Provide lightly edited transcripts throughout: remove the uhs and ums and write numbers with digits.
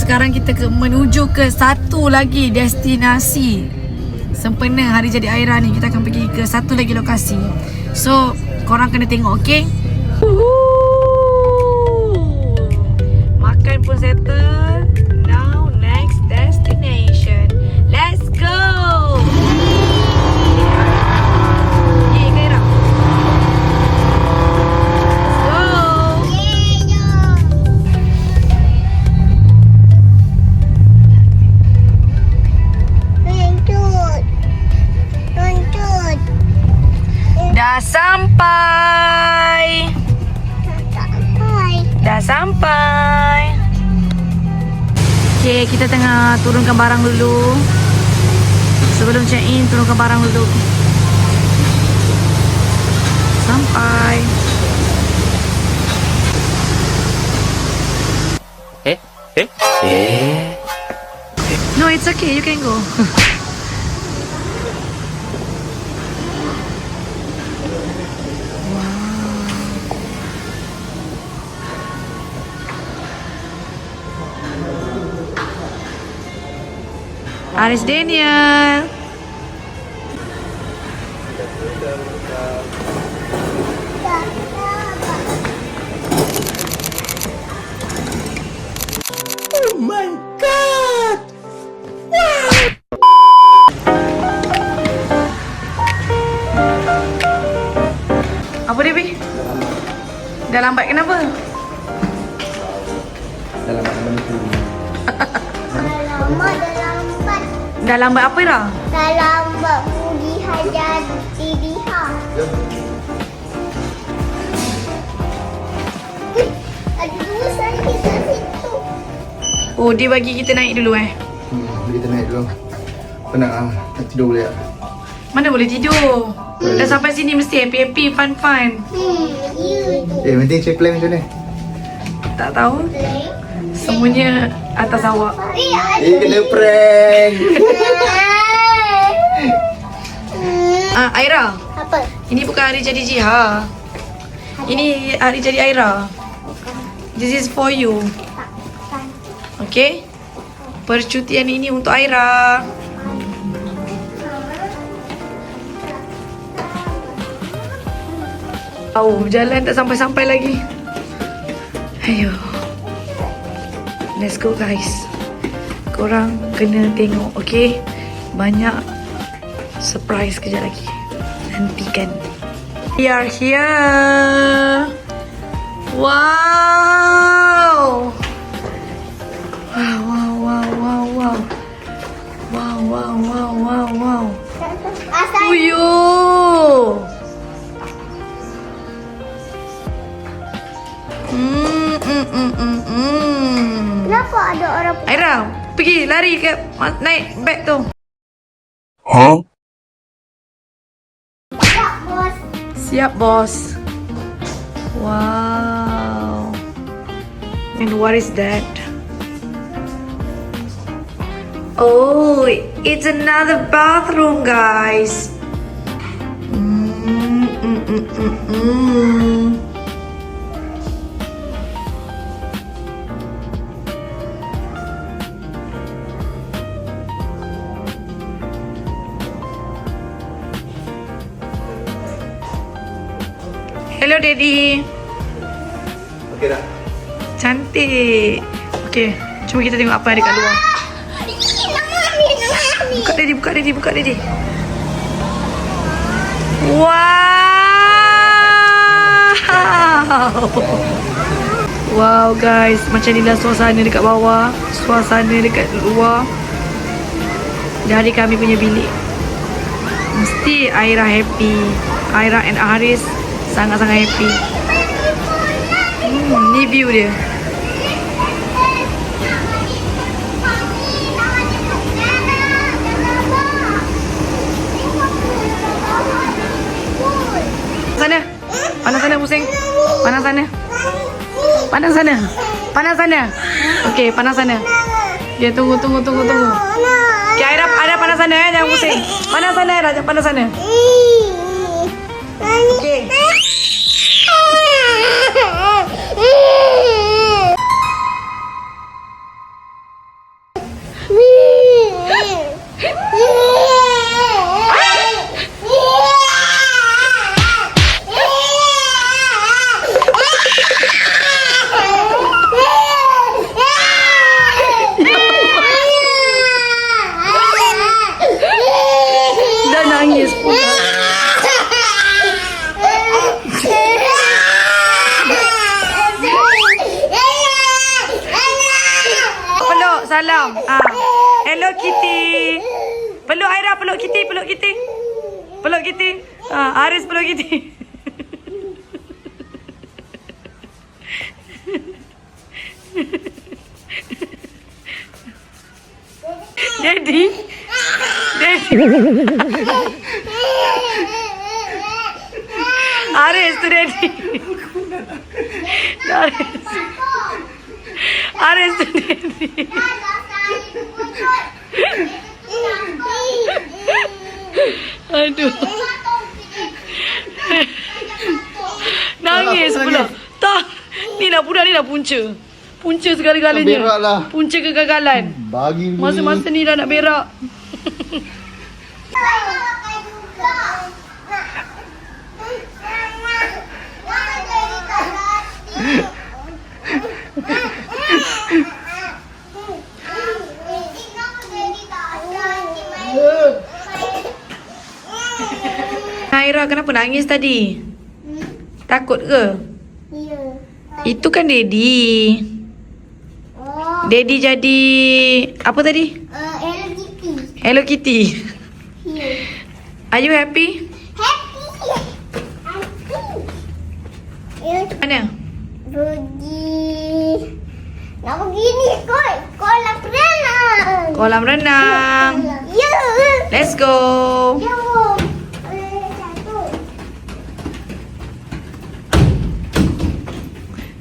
sekarang kita menuju ke satu lagi destinasi sempena hari jadi Aira ni. Kita akan pergi ke satu lagi lokasi. So, korang kena tengok, okay? Makan pun settle. Now, next destination. Let's go! Ye, Kaira. Dah sampai. Dah sampai. Okay, kita tengah turunkan barang dulu. Sebelum check in, turunkan barang dulu. Sampai. No, it's okay. You can go. Aris Daniel. Oh my god! Apa dia, Bi? Dah lambat kenapa? Dah lambat menentu. Dah lambat apa, Ira? Dah lambat pergi hajat Diha. Ada dua saya kat situ. Oh, dia bagi kita naik dulu Kita naik dulu. Penat ah, nak tidur boleh tak? Mana boleh tidur? Dah sampai sini mesti happy-happy, fun-fun. Ya tu. Penting check plan macam ni. Tak tahu. Semuanya atas awak. Kena prank. Aira. Apa? Ini bukan hari jadi Jiha. Ini hari jadi Aira. This is for you. Okay? Percutian ini untuk Aira. Oh, jalan tak sampai-sampai lagi. Ayo. Let's go, guys. Korang kena tengok, okay? Banyak surprise kejap lagi. Nantikan. We are here. Wow. Wow, wow, wow, wow, wow. Wow, wow, wow, wow, wow. Asal Uyo. kenapa ada orang Aira, pergi lari ke naik beg tu. tak, bos? Siap, bos. Wow. And what is that? Oh, it's another bathroom, guys. Hello, Daddy. Okey dah. Cantik. Okay, cuma kita tengok apa yang ada kat luar. Buka, Daddy, buka, Daddy, buka, Daddy. Wow. Wow, guys. Macam inilah suasana dekat bawah. Suasana dekat luar. Dari kami punya bilik. Mesti Aira happy. Aira and Aris sangat-sangat happy. Ni view dia. Sana. Panas sana pusing. Panas sana. Panas sana. Panas sana. Okey, panas sana. Ya, tunggu. Okey, Aira panas sana jangan pusing. Panas sana, Aira, panas sana. Okey. Dah nangis pula. Peluk, salam. Hello Kitty. Peluk Aira, peluk Kitty, peluk Kitty. Peluk Kitty. Aris peluk Kitty. Daddy. Daddy. Aris tu Daddy. Aris. Aris tu Daddy. Aduh. Nangis pula. Tak. Ni dah budak ni dah punca. Punca segala-galanya. Berak lah. Punca kegagalan. Bagi ni. Masa-masa ni dah nak berak. Aira kenapa nangis tadi? Takut ke? Ya. Itu kan Daddy. Oh. Daddy jadi apa tadi? LGBT. Hello Kitty. Ya. Are you happy? Happy. Happy. Mana? Pergi. Nak pergi ni kot. Kolam renang. Kolam renang. Ya. Let's go. Jom.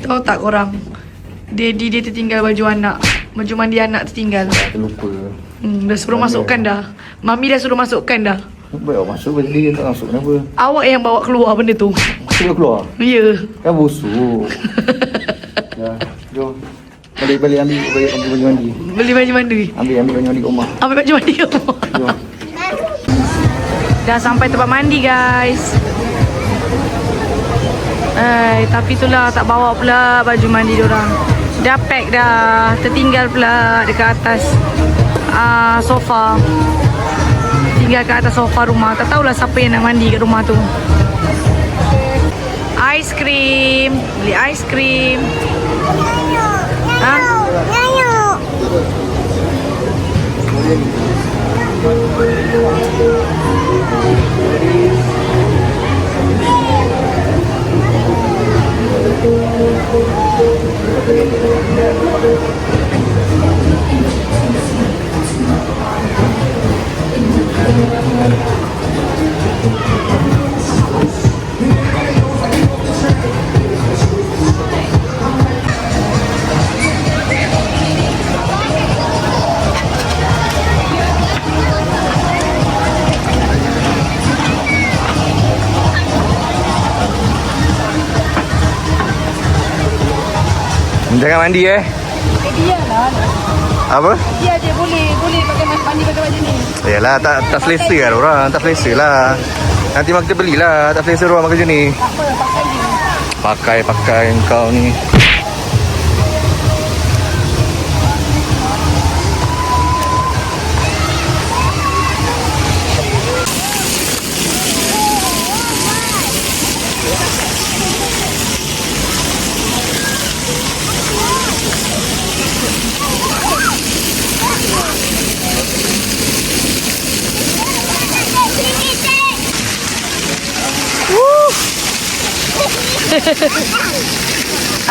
Tahu tak korang? Daddy dia tertinggal baju anak. Baju mandi anak tertinggal. Terlupa. Dah suruh masukkan dah. Mami dah suruh masukkan dah. Baik awak masuk benda dia tak masuk kenapa? Awak yang bawa keluar benda tu. Masuk keluar. Ya. Kan busuk. Ya, jom. Balik ambil baju mandi. Beli baju mandi. Ambil baju mandi kat rumah. Ambil baju mandi ke rumah. Jom. Dah sampai tempat mandi guys. Tapi itulah tak bawa pula baju mandi diorang. Dah pack dah. Tertinggal pula dekat atas sofa. Tinggal kat atas sofa rumah. Tak tahulah siapa yang nak mandi kat rumah tu. Aiskrim. Beli aiskrim. Ha? Jangan mandi Dia lah. Apa? Dia je boleh pakai mandi pakai baju ni. Yalah, tak selesa kan orang. Tak selesa lah. Nanti mak kita belilah. Tak selesa orang pakai baju ni. Tak apa, pakai je. Pakai kau ni.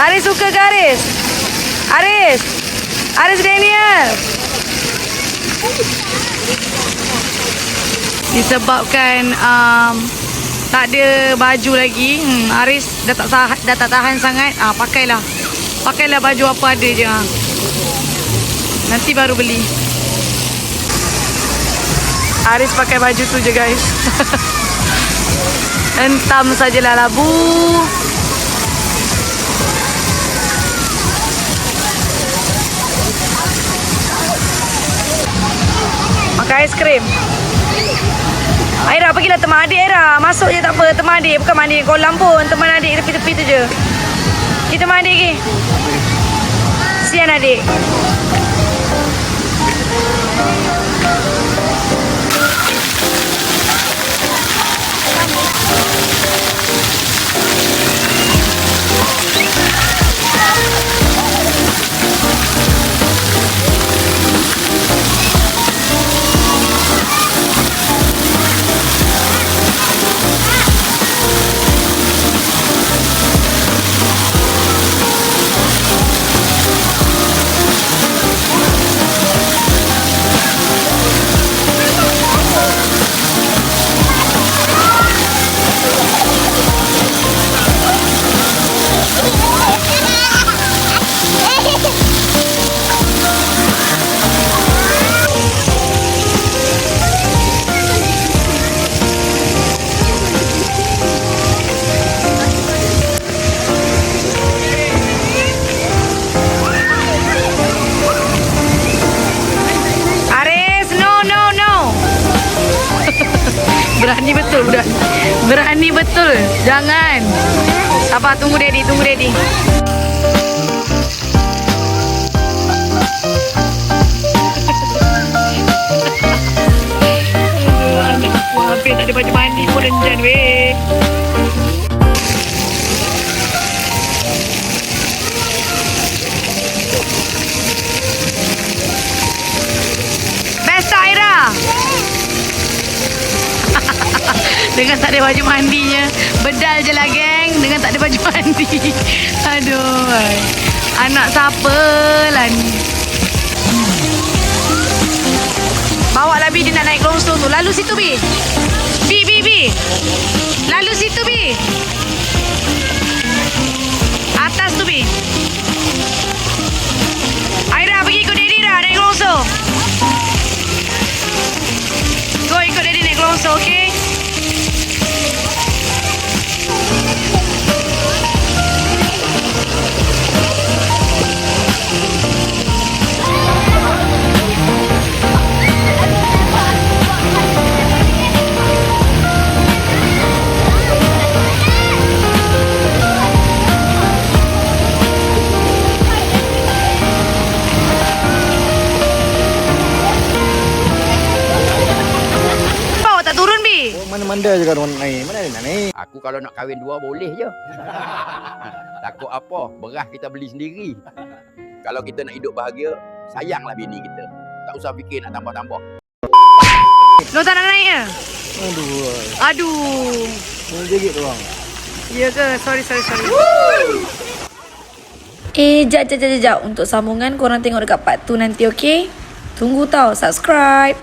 Aris suka ke Aris? Aris Daniel. Disebabkan tak ada baju lagi. Aris dah tak tahan sangat. Pakailah baju apa ada je. Nanti baru beli. Aris pakai baju tu je guys. Hentam sajalah labu. Makan aiskrim. Aira, pergilah teman adik Aira. Masuk je tak apa. Teman adik. Bukan mandi kolam pun. Teman adik tepi-tepi tu je. Kita teman adik ke? Sian adik. Berani betul budak. Berani betul. Jangan. Sabar, tunggu daddy, tunggu daddy. Wah, hampir tak ada baju mandi pun renjan weh. Best Aira. Dengan tak ada baju mandinya. Bedal je lah geng. Dengan tak ada baju mandi. Aduh. Anak siapa lah ni. Bawa lah Bi, dia nak naik longsor tu. Lalu situ Bi. Bi. Lalu situ Bi. Atas tu Bi. Aira pergi ikut Daddy dah naik longsor. Go ikut Daddy naik longsor, okay? Mana-mana je kan orang naik. Mana dia nak naik? Aku kalau nak kahwin dua boleh je. Takut apa? Beras kita beli sendiri. Kalau kita nak hidup bahagia, sayanglah bini kita. Tak usah fikir nak tambah-tambah. Lo tak nak naik ke? Aduh. Mana jegit tu orang? Ya ke? Sorry. Jap. Untuk sambungan korang tengok dekat part 2 nanti, okay? Tunggu tau. Subscribe.